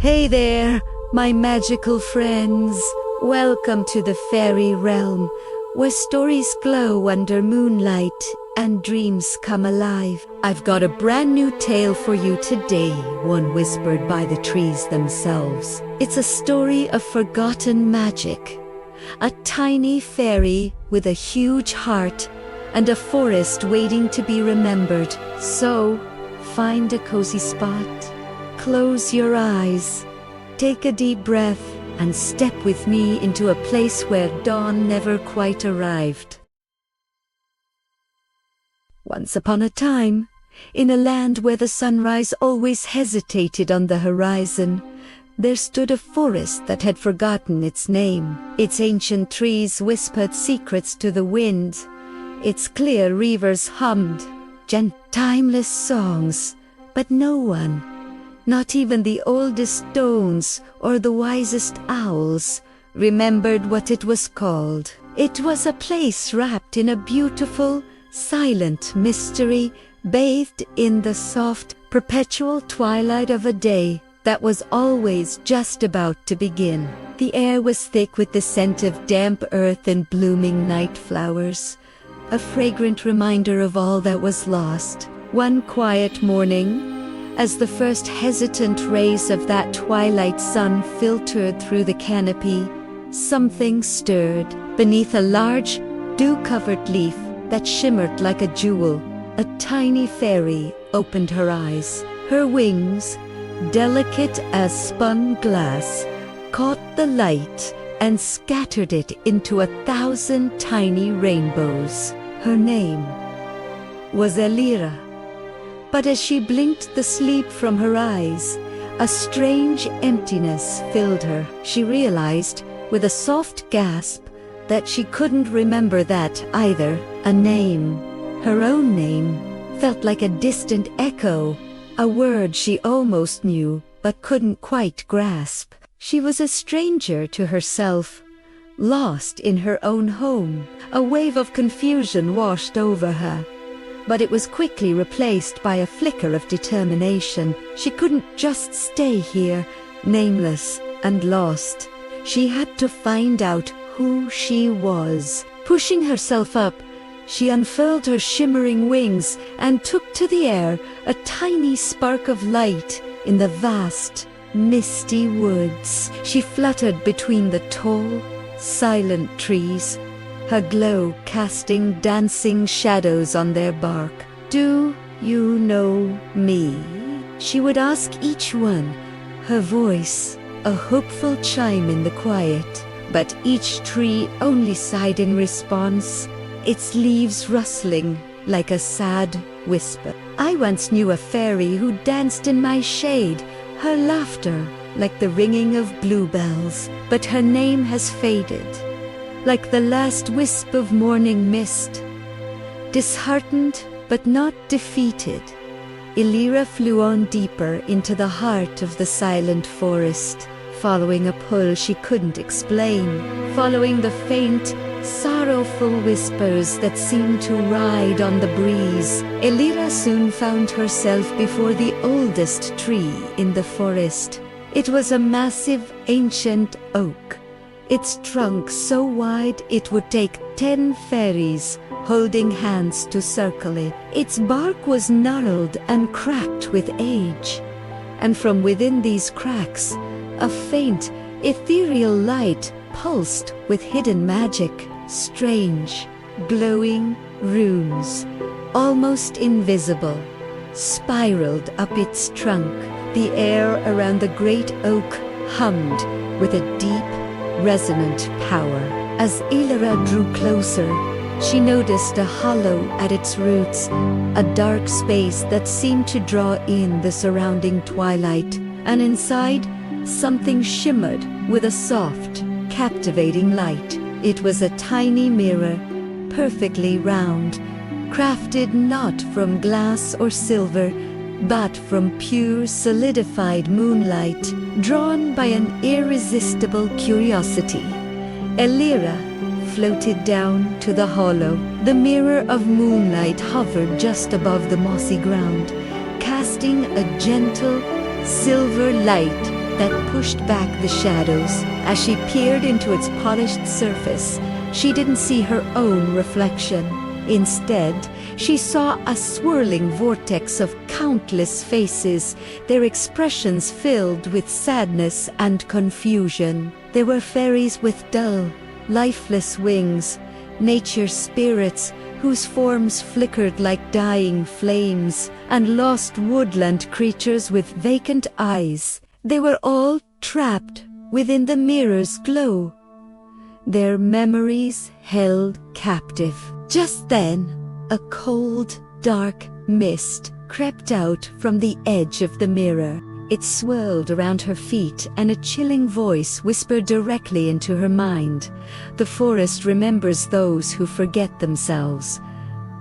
Hey there, my magical friends. Welcome to the fairy realm, where stories glow under moonlight and dreams come alive. I've got a brand new tale for you today, one whispered by the trees themselves. It's a story of forgotten magic. A tiny fairy with a huge heart and a forest waiting to be remembered. So, find a cozy spot, close your eyes, take a deep breath, and step with me into a place where dawn never quite arrived. Once upon a time, in a land where the sunrise always hesitated on the horizon, there stood a forest that had forgotten its name. Its ancient trees whispered secrets to the wind. Its clear rivers hummed timeless songs, but no one, not even the oldest stones or the wisest owls, remembered what it was called. It was a place wrapped in a beautiful, silent mystery, bathed in the soft, perpetual twilight of a day that was always just about to begin. The air was thick with the scent of damp earth and blooming night flowers, a fragrant reminder of all that was lost. One quiet morning, as the first hesitant rays of that twilight sun filtered through the canopy, something stirred. Beneath a large, dew-covered leaf that shimmered like a jewel, a tiny fairy opened her eyes. Her wings, delicate as spun glass, caught the light and scattered it into 1,000 tiny rainbows. Her name was Elira. But as she blinked the sleep from her eyes, a strange emptiness filled her. She realized, with a soft gasp, that she couldn't remember that either. A name, her own name, felt like a distant echo, a word she almost knew but couldn't quite grasp. She was a stranger to herself, lost in her own home. A wave of confusion washed over her, but it was quickly replaced by a flicker of determination. She couldn't just stay here, nameless and lost. She had to find out who she was. Pushing herself up, she unfurled her shimmering wings and took to the air, a tiny spark of light in the vast, misty woods. She fluttered between the tall, silent trees, her glow casting dancing shadows on their bark. "Do you know me?" she would ask each one, her voice a hopeful chime in the quiet. But each tree only sighed in response, its leaves rustling like a sad whisper. "I once knew a fairy who danced in my shade, her laughter like the ringing of bluebells, but her name has faded, like the last wisp of morning mist." Disheartened but not defeated, Elira flew on deeper into the heart of the silent forest, following a pull she couldn't explain, following the faint, sorrowful whispers that seemed to ride on the breeze. Elira soon found herself before the oldest tree in the forest. It was a massive, ancient oak, its trunk so wide it would take 10 fairies holding hands to circle it. Its bark was gnarled and cracked with age, and from within these cracks, a faint, ethereal light pulsed with hidden magic. Strange, glowing runes, almost invisible, spiraled up its trunk. The air around the great oak hummed with a deep, resonant power. As Elira drew closer, she noticed a hollow at its roots, a dark space that seemed to draw in the surrounding twilight, and inside, something shimmered with a soft, captivating light. It was a tiny mirror, perfectly round, crafted not from glass or silver, but from pure solidified moonlight, drawn by an irresistible curiosity. Elira floated down to the hollow. The mirror of moonlight hovered just above the mossy ground, casting a gentle, silver light that pushed back the shadows. As she peered into its polished surface, she didn't see her own reflection. Instead, she saw a swirling vortex of countless faces, their expressions filled with sadness and confusion. They were fairies with dull, lifeless wings, nature spirits whose forms flickered like dying flames, and lost woodland creatures with vacant eyes. They were all trapped within the mirror's glow, their memories held captive. Just then, a cold, dark mist crept out from the edge of the mirror. It swirled around her feet, and a chilling voice whispered directly into her mind. The forest remembers those who forget themselves.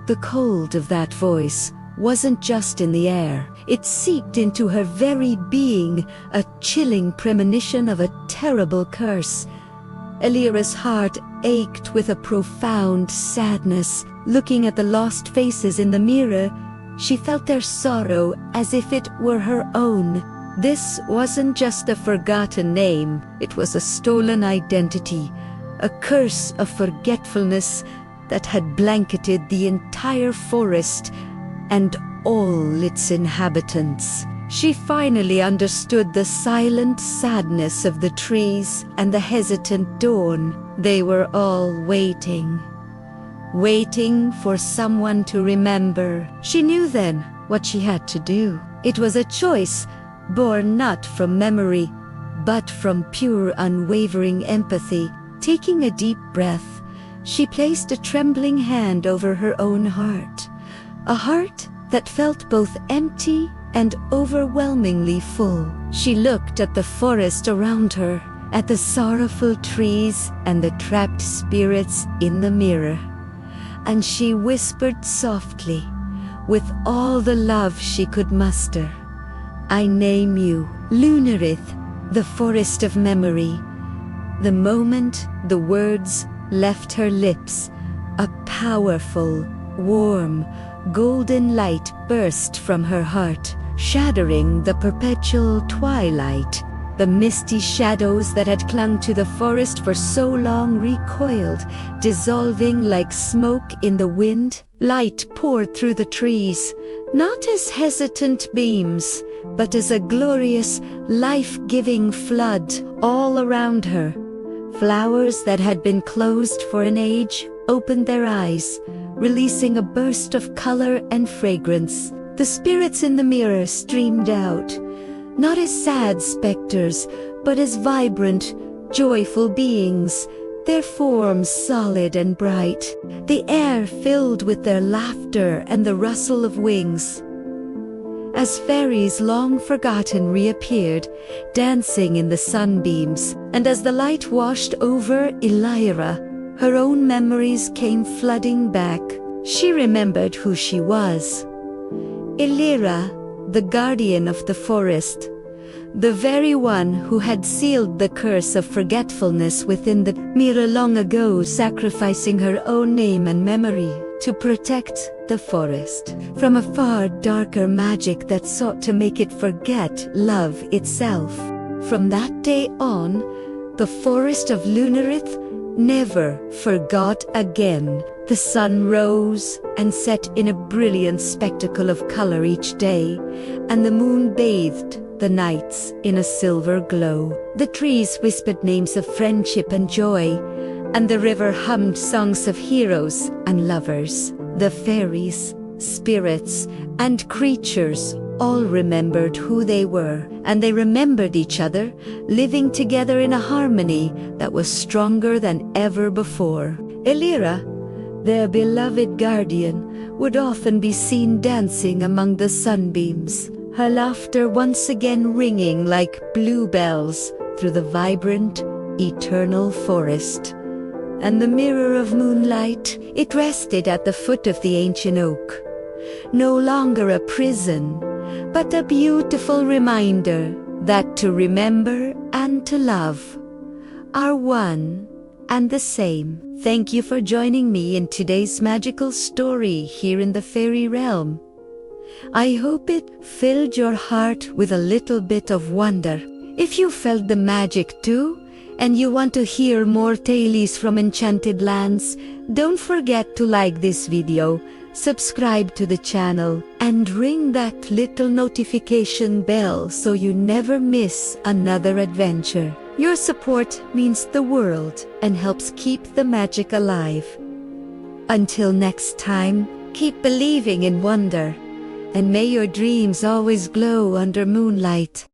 The cold of that voice wasn't just in the air. It seeped into her very being, a chilling premonition of a terrible curse. Elira's heart ached with a profound sadness. Looking at the lost faces in the mirror, she felt their sorrow as if it were her own. This wasn't just a forgotten name, it was a stolen identity, a curse of forgetfulness that had blanketed the entire forest and all its inhabitants. She finally understood the silent sadness of the trees and the hesitant dawn. They were all waiting for someone to remember. She knew then what she had to do. It was a choice born not from memory, but from pure, unwavering empathy. Taking a deep breath, she placed a trembling hand over her own heart, a heart that felt both empty and overwhelmingly full. She looked at the forest around her, at the sorrowful trees and the trapped spirits in the mirror, and she whispered softly, with all the love she could muster, "I name you Lunarith, the forest of memory." The moment the words left her lips, a powerful, warm, golden light burst from her heart, shattering the perpetual twilight. The misty shadows that had clung to the forest for so long recoiled, dissolving like smoke in the wind. Light poured through the trees, not as hesitant beams, but as a glorious, life-giving flood all around her. Flowers that had been closed for an age opened their eyes, releasing a burst of color and fragrance. The spirits in the mirror streamed out, not as sad specters, but as vibrant, joyful beings, their forms solid and bright, the air filled with their laughter and the rustle of wings. As fairies long forgotten reappeared, dancing in the sunbeams, and as the light washed over Elira, her own memories came flooding back. She remembered who she was. Elira, the guardian of the forest, the very one who had sealed the curse of forgetfulness within the mirror long ago, sacrificing her own name and memory to protect the forest from a far darker magic that sought to make it forget love itself. From that day on, the forest of Lunarith never forgot again. The sun rose and set in a brilliant spectacle of color each day, and the moon bathed the nights in a silver glow. The trees whispered names of friendship and joy, and the river hummed songs of heroes and lovers. The fairies, spirits, and creatures all remembered who they were, and they remembered each other, living together in a harmony that was stronger than ever before. Elira, their beloved guardian, would often be seen dancing among the sunbeams, her laughter once again ringing like bluebells through the vibrant, eternal forest. And the mirror of moonlight, it rested at the foot of the ancient oak, no longer a prison, but a beautiful reminder that to remember and to love are one and the same. Thank you for joining me in today's magical story here in the fairy realm. I hope it filled your heart with a little bit of wonder, If you felt the magic too, and you want to hear more tales from Enchanted Lands, don't forget to like this video, subscribe to the channel, and ring that little notification bell so you never miss another adventure. Your support means the world and helps keep the magic alive. Until next time, keep believing in wonder, and may your dreams always glow under moonlight.